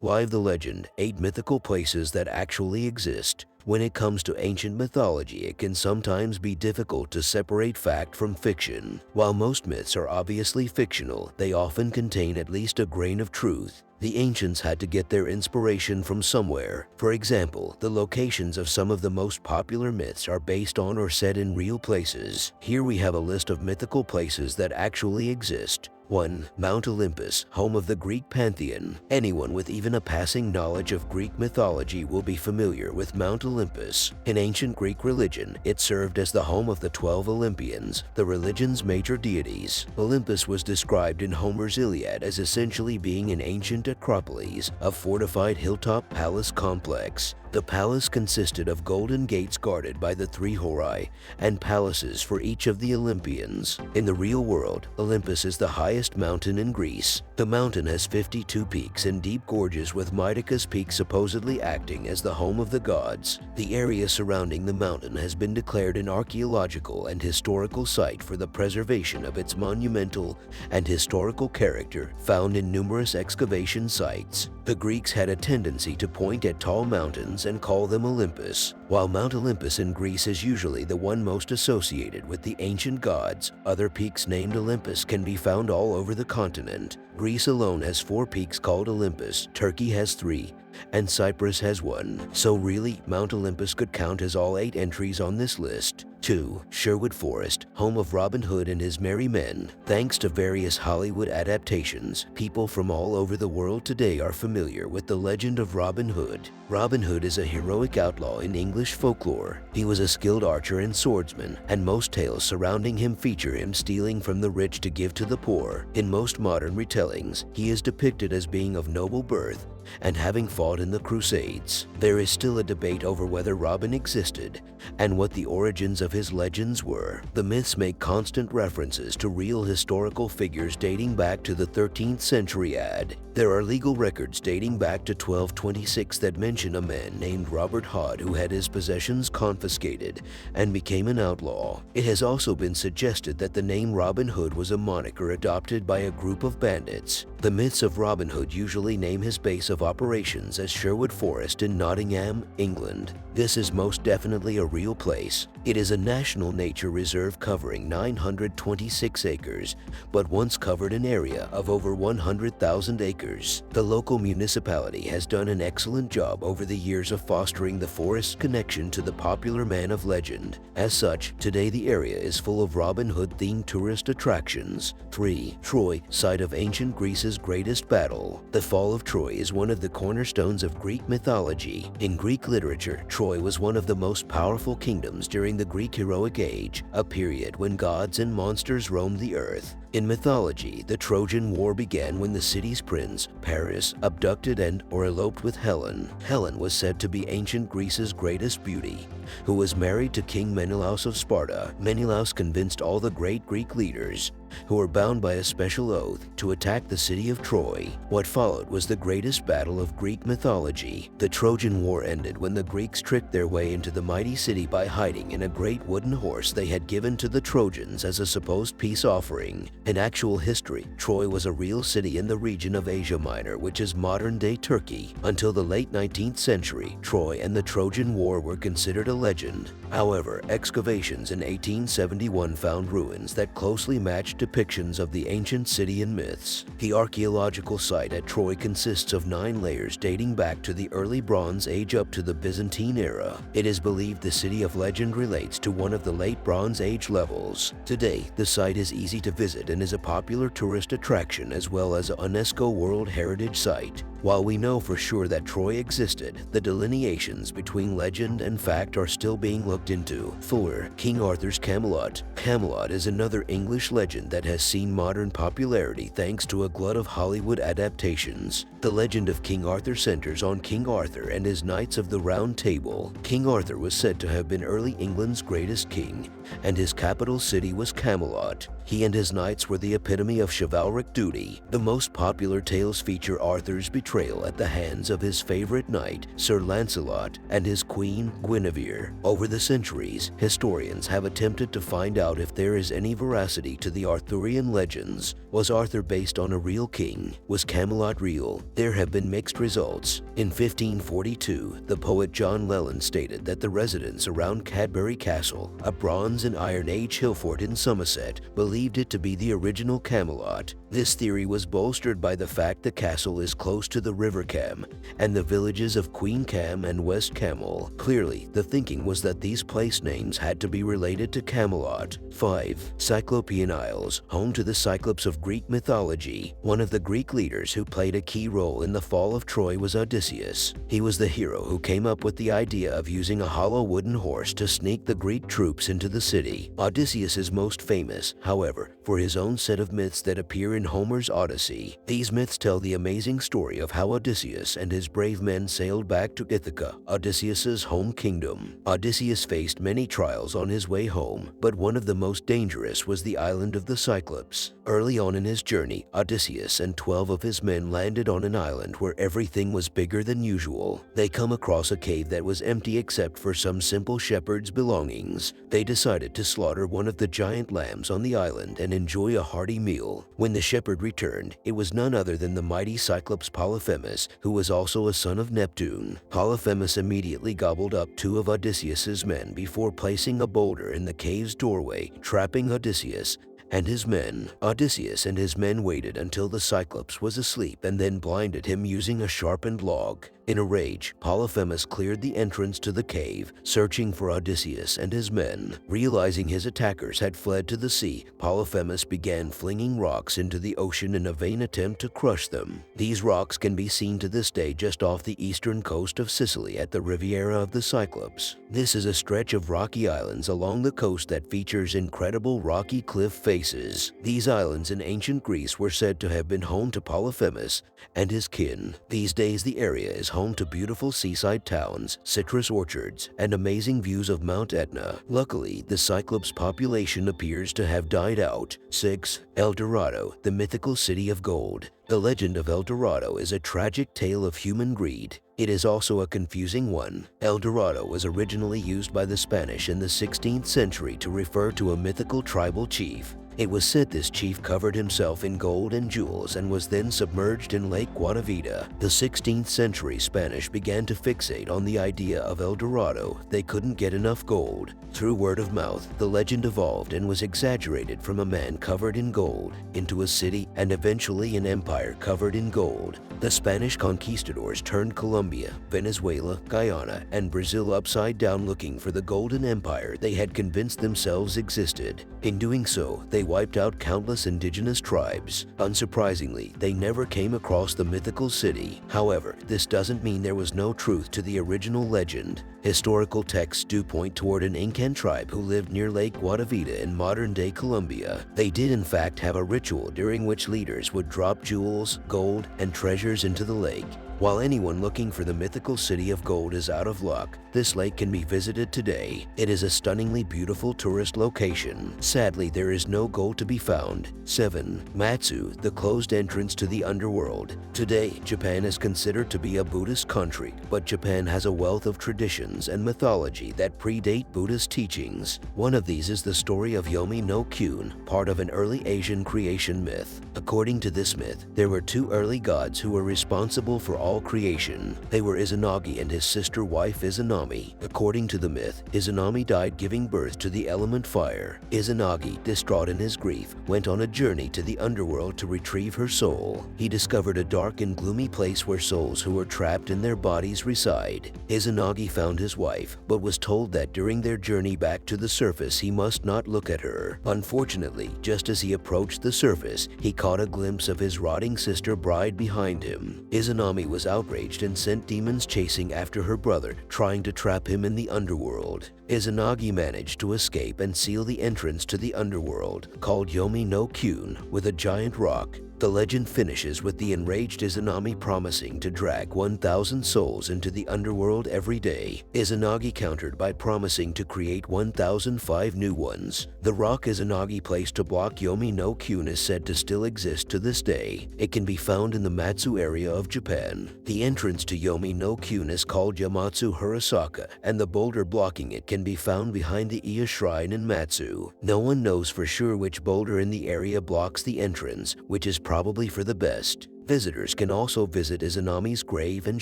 Live the legend, 8 mythical places that actually exist. When it comes to ancient mythology, it can sometimes be difficult to separate fact from fiction. While most myths are obviously fictional, they often contain at least a grain of truth. The ancients had to get their inspiration from somewhere. For example, the locations of some of the most popular myths are based on or set in real places. Here we have a list of mythical places that actually exist. 1. Mount Olympus, home of the Greek pantheon. Anyone with even a passing knowledge of Greek mythology will be familiar with Mount Olympus. In ancient Greek religion, it served as the home of the 12 Olympians, the religion's major deities. Olympus was described in Homer's Iliad as essentially being an ancient acropolis, a fortified hilltop palace complex. The palace consisted of golden gates guarded by the 3 Horai and palaces for each of the Olympians. In the real world, Olympus is the highest mountain in Greece. The mountain has 52 peaks and deep gorges, with Mythical's peak supposedly acting as the home of the gods. The area surrounding the mountain has been declared an archaeological and historical site for the preservation of its monumental and historical character, found in numerous excavation sites. The Greeks had a tendency to point at tall mountains and call them Olympus. While Mount Olympus in Greece is usually the one most associated with the ancient gods, other peaks named Olympus can be found all over the continent. Greece alone has 4 peaks called Olympus, Turkey has 3, and Cyprus has 1. So really, Mount Olympus could count as all 8 entries on this list. 2. Sherwood Forest, home of Robin Hood and his merry men. Thanks to various Hollywood adaptations, people from all over the world today are familiar with the legend of Robin Hood. Robin Hood is a heroic outlaw in English folklore. He was a skilled archer and swordsman, and most tales surrounding him feature him stealing from the rich to give to the poor. In most modern retellings, he is depicted as being of noble birth and having fought in the Crusades. There is still a debate over whether Robin existed and what the origins of his legends were. The myths make constant references to real historical figures dating back to the 13th century AD. There are legal records dating back to 1226 that mention a man named Robert Hood who had his possessions confiscated and became an outlaw. It has also been suggested that the name Robin Hood was a moniker adopted by a group of bandits. The myths of Robin Hood usually name his base of operations as Sherwood Forest in Nottingham, England. This is most definitely a real place. It is a national nature reserve covering 926 acres, but once covered an area of over 100,000 acres. The local municipality has done an excellent job over the years of fostering the forest's connection to the popular man of legend. As such, today the area is full of Robin Hood-themed tourist attractions. 3. Troy, site of ancient Greece's greatest battle. The fall of Troy is one of the cornerstones of Greek mythology. In Greek literature, Troy was one of the most powerful kingdoms during the Greek heroic age, a period when gods and monsters roamed the earth. In mythology, the Trojan War began when the city's prince, Paris, abducted or eloped with Helen. Helen was said to be ancient Greece's greatest beauty, who was married to King Menelaus of Sparta. Menelaus convinced all the great Greek leaders, who were bound by a special oath, to attack the city of Troy. What followed was the greatest battle of Greek mythology. The Trojan War ended when the Greeks tricked their way into the mighty city by hiding in a great wooden horse they had given to the Trojans as a supposed peace offering. In actual history, Troy was a real city in the region of Asia Minor, which is modern-day Turkey. Until the late 19th century, Troy and the Trojan War were considered a legend. However, excavations in 1871 found ruins that closely matched depictions of the ancient city in myths. The archaeological site at Troy consists of 9 layers dating back to the early Bronze Age up to the Byzantine era. It is believed the city of legend relates to one of the late Bronze Age levels. Today, the site is easy to visit and is a popular tourist attraction as well as a UNESCO World Heritage Site. While we know for sure that Troy existed, the delineations between legend and fact are still being looked into. 4. King Arthur's Camelot. Camelot is another English legend that has seen modern popularity thanks to a glut of Hollywood adaptations. The legend of King Arthur centers on King Arthur and his Knights of the Round Table. King Arthur was said to have been early England's greatest king, and his capital city was Camelot. He and his knights were the epitome of chivalric duty. The most popular tales feature Arthur's betrayal at the hands of his favorite knight, Sir Lancelot, and his queen, Guinevere. Over the centuries, historians have attempted to find out if there is any veracity to the Arthurian legends. Was Arthur based on a real king? Was Camelot real? There have been mixed results. In 1542, the poet John Leland stated that the residents around Cadbury Castle, a Bronze and Iron Age hill fort in Somerset, believed it to be the original Camelot. This theory was bolstered by the fact the castle is close to the River Cam and the villages of Queen Cam and West Camel. Clearly, the thinking was that these place names had to be related to Camelot. 5. Cyclopean Isles, home to the Cyclops of Greek mythology. One of the Greek leaders who played a key role in the fall of Troy was Odysseus. He was the hero who came up with the idea of using a hollow wooden horse to sneak the Greek troops into the city. Odysseus is most famous, however, for his own set of myths that appear in Homer's Odyssey. These myths tell the amazing story of how Odysseus and his brave men sailed back to Ithaca, Odysseus's home kingdom. Odysseus faced many trials on his way home, but one of the most dangerous was the island of the Cyclops. Early on in his journey, Odysseus and 12 of his men landed on an island where everything was bigger than usual. They come across a cave that was empty except for some simple shepherd's belongings. They decided to slaughter one of the giant lambs on the island and enjoy a hearty meal. When the shepherd returned, it was none other than the mighty Cyclops Polyphemus, who was also a son of Neptune. Polyphemus immediately gobbled up 2 of Odysseus's men before placing a boulder in the cave's doorway, trapping Odysseus and his men. Odysseus and his men waited until the Cyclops was asleep and then blinded him using a sharpened log. In a rage, Polyphemus cleared the entrance to the cave, searching for Odysseus and his men. Realizing his attackers had fled to the sea, Polyphemus began flinging rocks into the ocean in a vain attempt to crush them. These rocks can be seen to this day just off the eastern coast of Sicily at the Riviera of the Cyclops. This is a stretch of rocky islands along the coast that features incredible rocky cliff faces. These islands in ancient Greece were said to have been home to Polyphemus and his kin. These days the area is home to beautiful seaside towns, citrus orchards, and amazing views of Mount Etna. Luckily, the Cyclops population appears to have died out. 6. El Dorado, the mythical city of gold. The legend of El Dorado is a tragic tale of human greed. It is also a confusing one. El Dorado was originally used by the Spanish in the 16th century to refer to a mythical tribal chief. It was said this chief covered himself in gold and jewels and was then submerged in Lake Guadavita. The 16th century Spanish began to fixate on the idea of El Dorado. They couldn't get enough gold. Through word of mouth, the legend evolved and was exaggerated from a man covered in gold into a city and eventually an empire covered in gold. The Spanish conquistadors turned Colombia, Venezuela, Guyana, and Brazil upside down looking for the golden empire they had convinced themselves existed. In doing so, they wiped out countless indigenous tribes. Unsurprisingly, they never came across the mythical city. However, this doesn't mean there was no truth to the original legend. Historical texts do point toward an Incan tribe who lived near Lake Guadavita in modern-day Colombia. They did in fact have a ritual during which leaders would drop jewels, gold, and treasures into the lake. While anyone looking for the mythical city of gold is out of luck, this lake can be visited today. It is a stunningly beautiful tourist location. Sadly, there is no gold to be found. 7. Matsu, the closed entrance to the underworld. Today, Japan is considered to be a Buddhist country, but Japan has a wealth of traditions and mythology that predate Buddhist teachings. One of these is the story of Yomi no Kyun, part of an early Asian creation myth. According to this myth, there were 2 early gods who were responsible for all creation. They were Izanagi and his sister wife Izanami. According to the myth, Izanami died giving birth to the element fire. Izanagi, distraught in his grief, went on a journey to the underworld to retrieve her soul. He discovered a dark and gloomy place where souls who were trapped in their bodies reside. Izanagi found his wife, but was told that during their journey back to the surface he must not look at her. Unfortunately, just as he approached the surface, he caught a glimpse of his rotting sister bride behind him. Izanami was outraged and sent demons chasing after her brother, trying to trap him in the underworld. Izanagi managed to escape and seal the entrance to the underworld, called Yomi no Kyun, with a giant rock. The legend finishes with the enraged Izanami promising to drag 1,000 souls into the underworld every day. Izanagi countered by promising to create 1,005 new ones. The rock Izanagi placed to block Yomi no Kyun is said to still exist to this day. It can be found in the Matsu area of Japan. The entrance to Yomi no Kyun is called Yamatsu Hirasaka, and the boulder blocking it can be found behind the Iya Shrine in Matsu. No one knows for sure which boulder in the area blocks the entrance, which is probably for the best. Visitors can also visit Izanami's grave and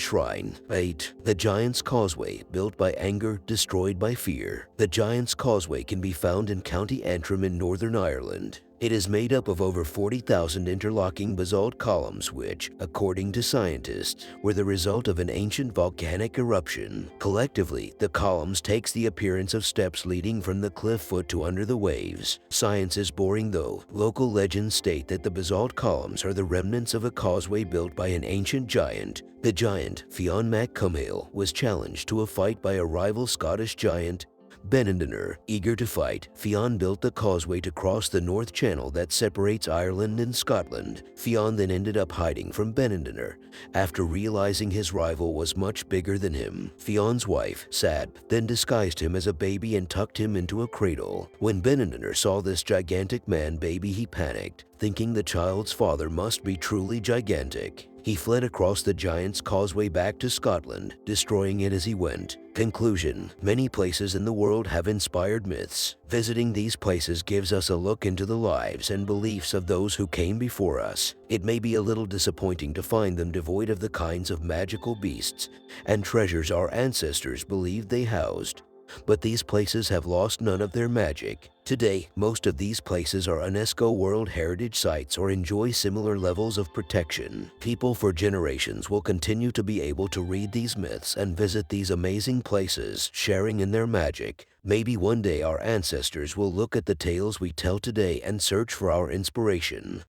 shrine. 8. The Giant's Causeway, built by anger, destroyed by fear. The Giant's Causeway can be found in County Antrim in Northern Ireland. It is made up of over 40,000 interlocking basalt columns which, according to scientists, were the result of an ancient volcanic eruption. Collectively, the columns takes the appearance of steps leading from the cliff foot to under the waves. Science is boring though. Local legends state that the basalt columns are the remnants of a causeway built by an ancient giant. The giant, Fionn mac Cumhaill, was challenged to a fight by a rival Scottish giant, Benendener. Eager to fight, Fionn built the causeway to cross the North Channel that separates Ireland and Scotland. Fionn then ended up hiding from Benendener. After realizing his rival was much bigger than him, Fionn's wife, Sad, then disguised him as a baby and tucked him into a cradle. When Benendener saw this gigantic man-baby, he panicked, thinking the child's father must be truly gigantic. He fled across the Giant's Causeway back to Scotland, destroying it as he went. Conclusion: many places in the world have inspired myths. Visiting these places gives us a look into the lives and beliefs of those who came before us. It may be a little disappointing to find them devoid of the kinds of magical beasts and treasures our ancestors believed they housed. But these places have lost none of their magic. Today, most of these places are UNESCO World Heritage Sites or enjoy similar levels of protection. People for generations will continue to be able to read these myths and visit these amazing places, sharing in their magic. Maybe one day our ancestors will look at the tales we tell today and search for our inspiration.